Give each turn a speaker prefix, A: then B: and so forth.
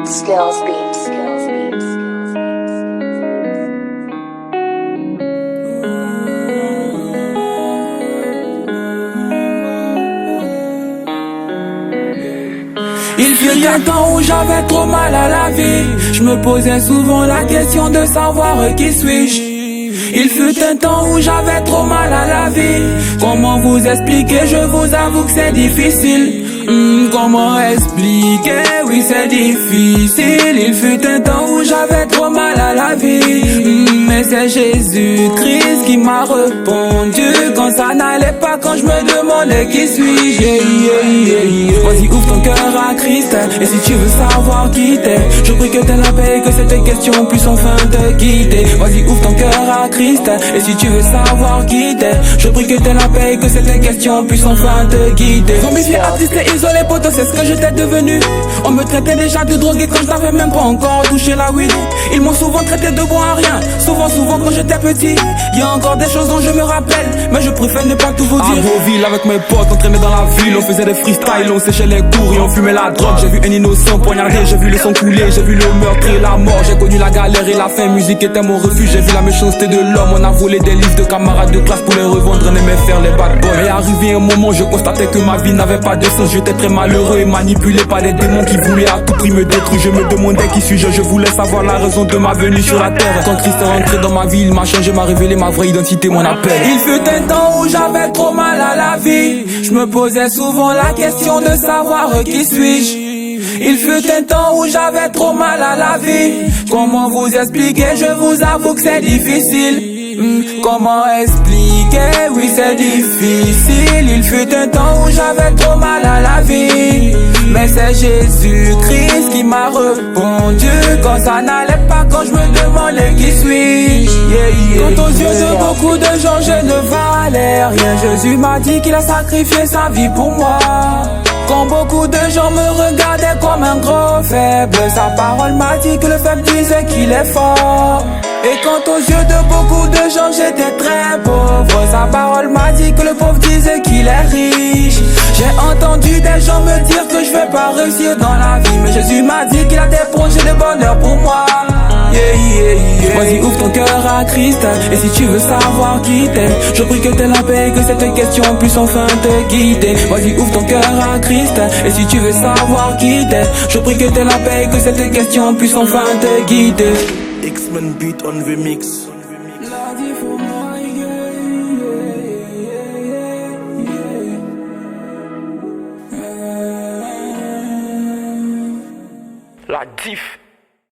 A: Skills Beats.
B: Il fut un temps où j'avais trop mal à la vie. Je me posais souvent la question de savoir qui suis-je. Il fut un temps où j'avais trop mal à la vie. Comment vous expliquer, je vous avoue que c'est difficile. Comment expliquer, oui c'est difficile. Il fut un temps où j'avais trop mal à la vie. Mais c'est Jésus-Christ qui m'a répondu quand ça n'allait pas, quand je me demandais qui suis-je. Vas-y ouvre ton cœur à Christ, et si tu veux savoir qui t'es, je prie que t'aies la paix, que cette question puisse enfin te guider. Vas-y ouvre ton cœur à Christ, et si tu veux savoir qui t'es, je prie que t'aies la paix, que cette question puisse enfin te guider. Zombifié, attristé, isolé, poto, c'est ce que j'étais devenu. On me traitait déjà de drogué quand je n'avais même pas encore touché la weed. Ils m'ont souvent traité de bon à rien, souvent quand j'étais petit. Y a encore des choses dont je me rappelle, mais je préfère ne pas tout vous dire. À Beauville avec mes potes, on traînait dans la ville, on faisait des freestyles, on séchait les cours et on fumait la drogue. J'ai vu un innocent poignardé, j'ai vu le sang couler, j'ai vu le meurtre et la mort. J'ai connu la galère et la faim, musique était mon refuge. J'ai vu la méchanceté de l'homme, on a volé des livres de camarades de classe pour les revendre, on aimait faire les bad boys. Mais arrivé un moment, je constatais que ma vie n'avait pas de sens. J'étais très malheureux et manipulé par des démons qui voulaient à tout prix me détruire. Je me demandais qui suis-je, je voulais savoir la raison de ma venue sur la terre. Quand Christ est rentré dans ma vie, il m'a changé, m'a révélé ma vraie identité, mon appel. Il fut un temps où j'avais trop mal à la vie. Je me posais souvent la question de savoir qui suis-je. Il fut un temps où j'avais trop mal à la vie. Comment vous expliquer, je vous avoue que c'est difficile. Comment expliquer, oui c'est difficile. Il fut un temps où j'avais trop mal à la vie. Mais c'est Jésus-Christ qui m'a répondu quand ça n'allait pas, quand je me demandais qui suis-je. Quant aux yeux de beaucoup de gens, je ne valais rien. Jésus m'a dit qu'il a sacrifié sa vie pour moi. Quand beaucoup de gens me regardaient comme un gros faible, sa parole m'a dit que le faible disait qu'il est fort. Et quand aux yeux de beaucoup de gens j'étais très pauvre, sa parole m'a dit que le pauvre disait qu'il est riche. J'ai entendu des gens me dire que je vais pas réussir dans la vie, mais Jésus m'a dit qu'il a des projets de bonheur pour moi. Vas-y ouvre ton cœur à Christ, et si tu veux savoir qui t'es, je prie que t'aies la paix, que cette question puisse enfin te guider. Vas-y ouvre ton cœur à Christ, et si tu veux savoir qui t'es, je prie que t'aies la paix, que cette question puisse enfin te guider.
C: X-Men beat on remix.
B: La vie pour moi,
C: La diff.